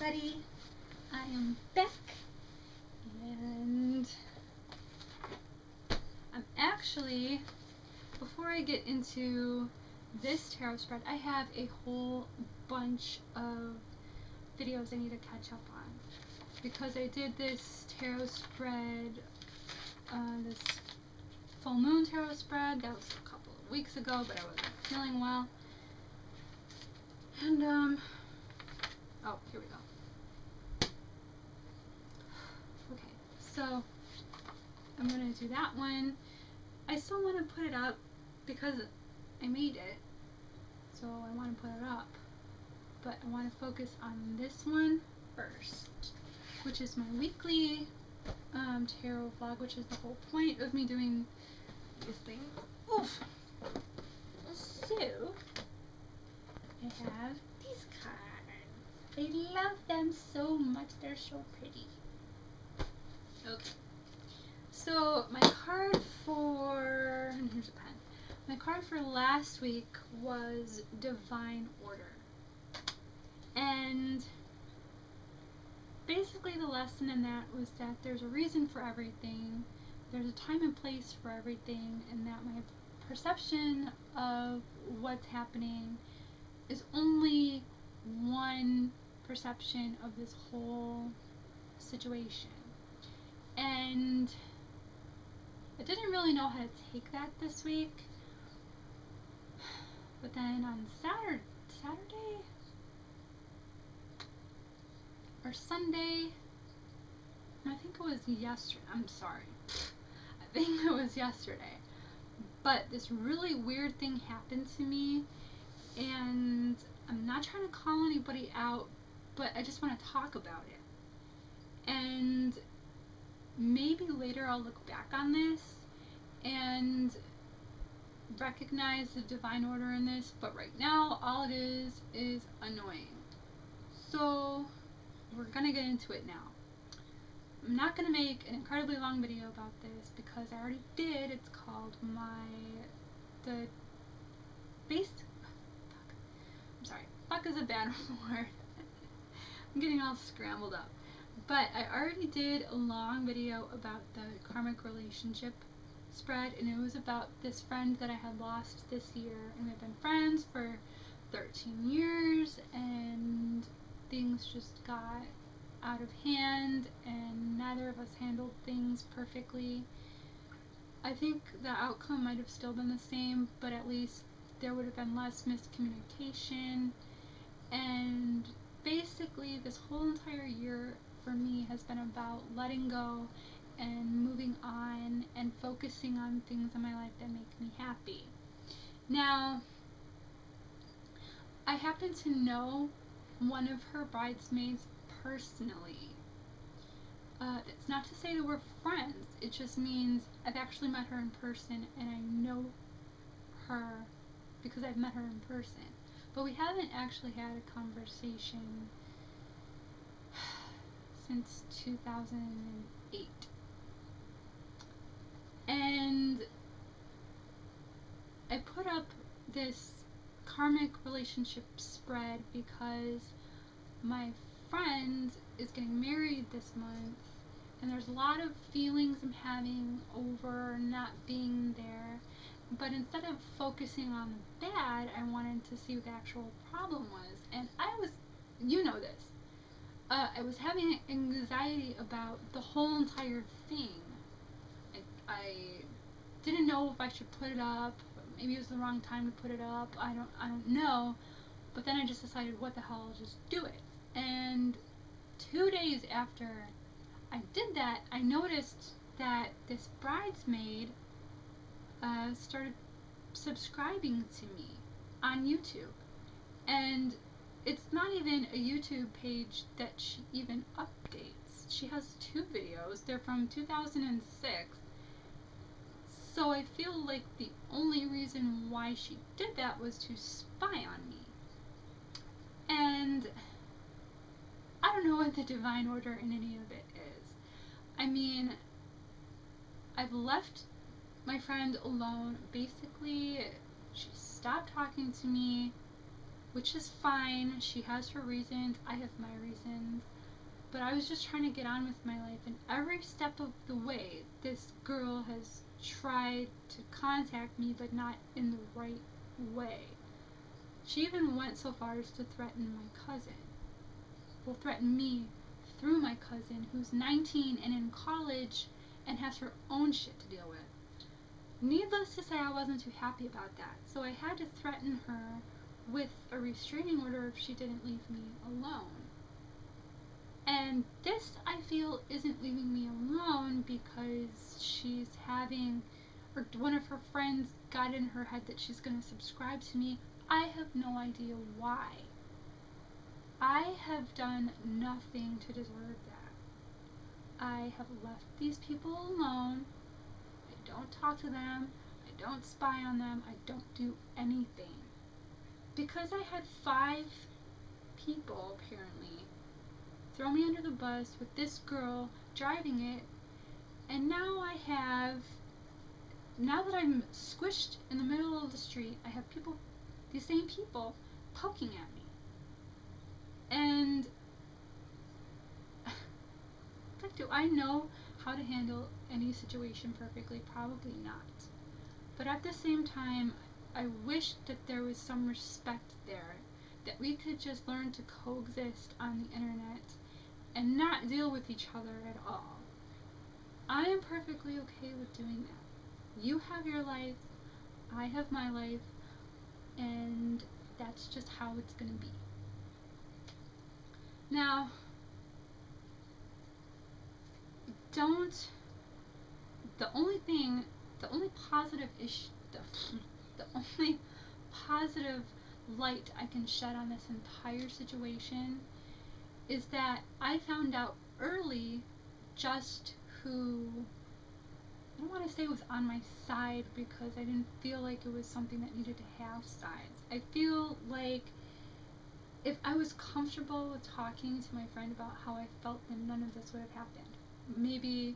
everybody, I am back, and I'm actually, before I get into this tarot spread, I have a whole bunch of videos I need to catch up on, because I did this tarot spread, this full moon tarot spread, that was a couple of weeks ago, but I wasn't feeling well, and oh, here we go. Okay, so I'm going to do that one. I still want to put it up because I made it, so I want to put it up, but I want to focus on this one first, which is my weekly tarot vlog, which is the whole point of me doing this thing. Oof. So, I have these cards. I love them so much, they're so pretty. Okay, so my card for, and here's a pen, my card for last week was Divine Order, and basically the lesson in that was that there's a reason for everything, there's a time and place for everything, and that my perception of what's happening is only one perception of this whole situation. And I didn't really know how to take that this week, but then on Saturday or Sunday, I think it was yesterday, I'm sorry, I think it was yesterday, but this really weird thing happened to me, and I'm not trying to call anybody out, but I just want to talk about it. And maybe later I'll look back on this and recognize the divine order in this, but right now all it is annoying. So we're gonna get into it now. I'm not gonna make an incredibly long video about this because I already did. It's called fuck is a bad word. I'm getting all scrambled up. But I already did a long video about the karmic relationship spread, and it was about this friend that I had lost this year, and we've been friends for 13 years, and things just got out of hand, and neither of us handled things perfectly. I think the outcome might have still been the same, but at least there would have been less miscommunication, and basically this whole entire year for me has been about letting go and moving on and focusing on things in my life that make me happy. Now, I happen to know one of her bridesmaids personally. It's not to say that we're friends, it just means I've actually met her in person, and I know her because I've met her in person. But we haven't actually had a conversation since 2008. And I put up this karmic relationship spread because my friend is getting married this month, and there's a lot of feelings I'm having over not being there. But instead of focusing on the bad, I wanted to see what the actual problem was. And I was, you know this, I was having anxiety about the whole entire thing. I didn't know if I should put it up. Maybe it was the wrong time to put it up. I don't know. But then I just decided, what the hell, I'll just do it. And 2 days after I did that, I noticed that this bridesmaid started subscribing to me on YouTube. And it's not even a YouTube page that she even updates. She has 2 videos. They're from 2006. So I feel like the only reason why she did that was to spy on me. And I don't know what the divine order in any of it is. I mean, I've left my friend alone. Basically, she stopped talking to me which is fine. She has her reasons, I have my reasons. But I was just trying to get on with my life, and every step of the way, this girl has tried to contact me, but not in the right way. She even went so far as to threaten my cousin. Well, threaten me through my cousin, who's 19 and in college and has her own shit to deal with. Needless to say, I wasn't too happy about that, so I had to threaten her with a restraining order if she didn't leave me alone. And this, I feel, isn't leaving me alone because she's having, or one of her friends got in her head that she's going to subscribe to me. I have no idea why. I have done nothing to deserve that. I have left these people alone. I don't talk to them. I don't spy on them. I don't do anything. Because I had 5 people, apparently, throw me under the bus with this girl driving it, and now that I'm squished in the middle of the street, I have people, these same people, poking at me. And do I know how to handle any situation perfectly? Probably not. But at the same time, I wish that there was some respect there, that we could just learn to coexist on the internet and not deal with each other at all. I am perfectly okay with doing that. You have your life, I have my life, and that's just how it's gonna be. Now, the only positive light I can shed on this entire situation is that I found out early just who, I don't want to say was on my side, because I didn't feel like it was something that needed to have sides. I feel like if I was comfortable with talking to my friend about how I felt, then none of this would have happened. Maybe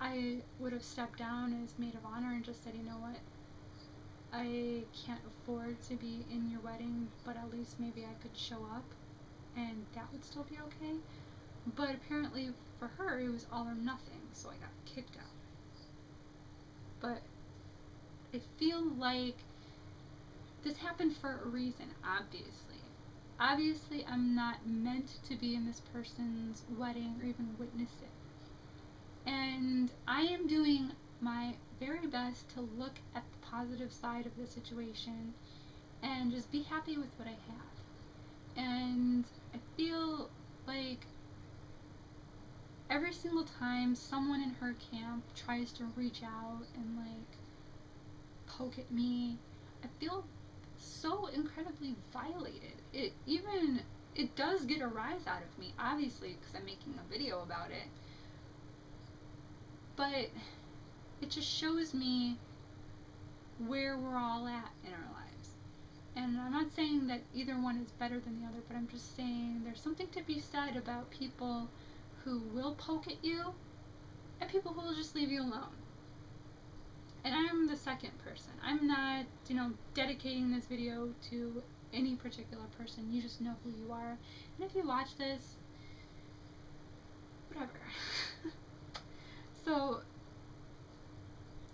I would have stepped down as maid of honor and just said, you know what, I can't afford to be in your wedding, but at least maybe I could show up, and that would still be okay. But apparently for her it was all or nothing, so I got kicked out. But I feel like this happened for a reason, obviously. Obviously I'm not meant to be in this person's wedding or even witness it. And I am doing my very best to look at the positive side of the situation and just be happy with what I have. And I feel like every single time someone in her camp tries to reach out and like poke at me, I feel so incredibly violated. It does get a rise out of me, obviously, because I'm making a video about it. But it just shows me where we're all at in our lives. And I'm not saying that either one is better than the other, but I'm just saying there's something to be said about people who will poke at you and people who will just leave you alone. And I'm the second person. I'm not, dedicating this video to any particular person. You just know who you are. And if you watch this, whatever. So,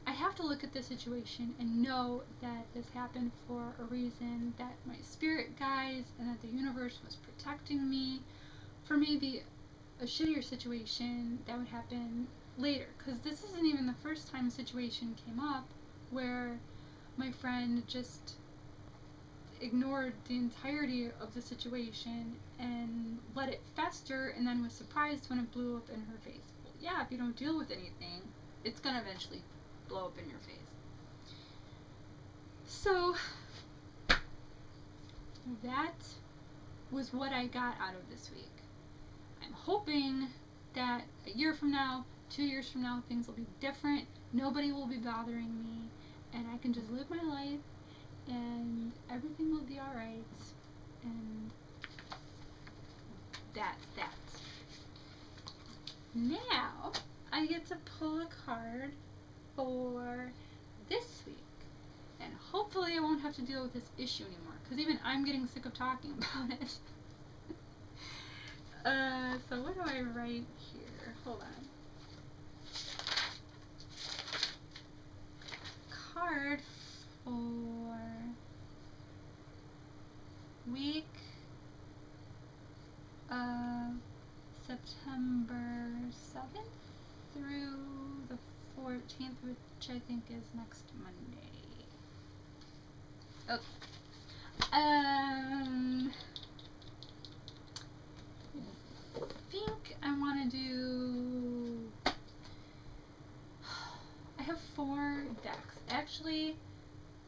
I have to look at this situation and know that this happened for a reason, that my spirit guides and that the universe was protecting me for maybe a shittier situation that would happen later. Because this isn't even the first time a situation came up where my friend just ignored the entirety of the situation and let it fester and then was surprised when it blew up in her face. Well, yeah, if you don't deal with anything, it's gonna eventually blow up in your face. So that was what I got out of this week. I'm hoping that a year from now, 2 years from now, things will be different. Nobody will be bothering me, and I can just live my life, and everything will be alright. And that's that. Now, I get to pull a card for this week. And hopefully I won't have to deal with this issue anymore, because even I'm getting sick of talking about it. So what do I write here? Hold on. Card for week of September 7th through the 14th, which I think is next Monday. Okay. I think I want to do... I have 4 decks. Actually,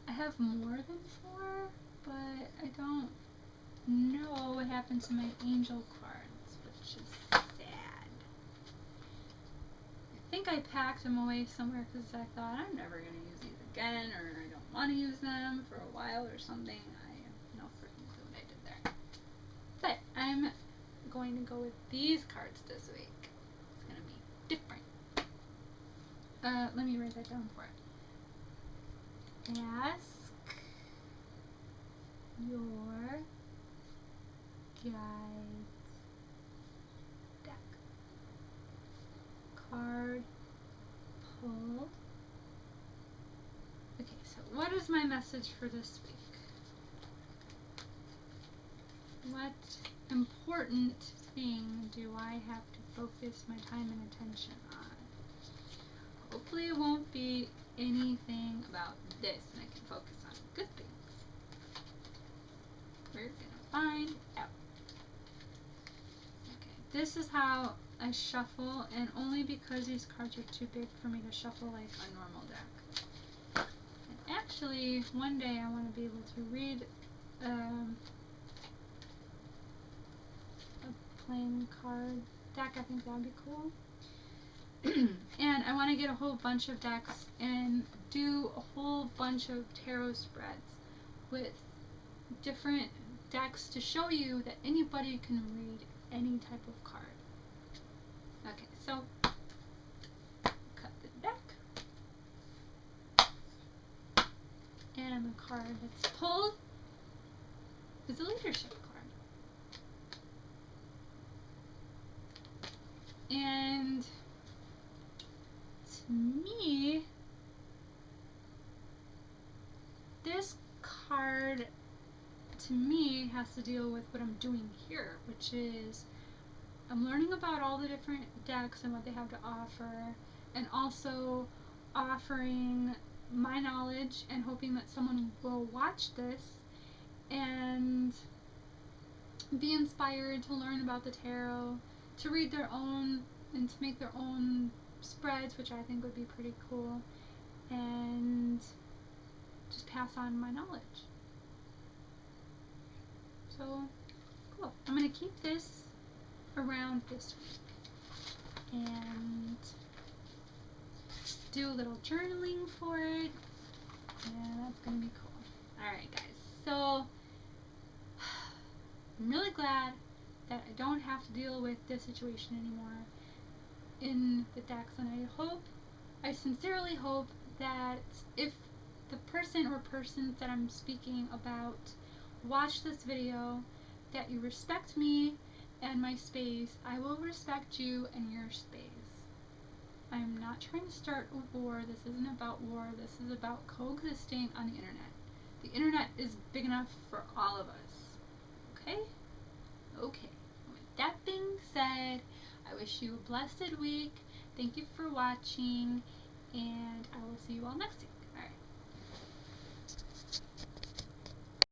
I have more than 4, but I don't know what happened to my angel cards, which is sad. I think I packed them away somewhere because I thought I'm never going to use these again, or I don't want to use them for a while or something. I have no freaking clue what I did there. But I'm going to go with these cards this week. It's going to be different. Let me write that down for it. Ask your guide's deck. Card pulled. Okay, so what is my message for this week? What important thing do I have to focus my time and attention on? Hopefully it won't be anything about this, and I can focus on good things. We're gonna find out. Okay, this is how I shuffle, and only because these cards are too big for me to shuffle like a normal deck. And actually, one day I want to be able to read a playing card deck. I think that would be cool. And I want to get a whole bunch of decks and do a whole bunch of tarot spreads with different decks to show you that anybody can read any type of card. Okay, so cut the deck. And the card that's pulled is a leadership card. And to me, this card to me has to deal with what I'm doing here, which is I'm learning about all the different decks and what they have to offer, and also offering my knowledge and hoping that someone will watch this and be inspired to learn about the tarot, to read their own and to make their own spreads, which I think would be pretty cool, and just pass on my knowledge. So, cool. I'm going to keep this around this week and do a little journaling for it, and that's going to be cool. Alright guys, so I'm really glad that I don't have to deal with this situation anymore in the decks, and I sincerely hope that if the person or persons that I'm speaking about watch this video, that you respect me and my space. I will respect you and your space. I'm not trying to start a war. This isn't about war. This is about coexisting on the internet. The internet is big enough for all of us. Okay? Okay. With that being said, I wish you a blessed week. Thank you for watching, and I will see you all next week.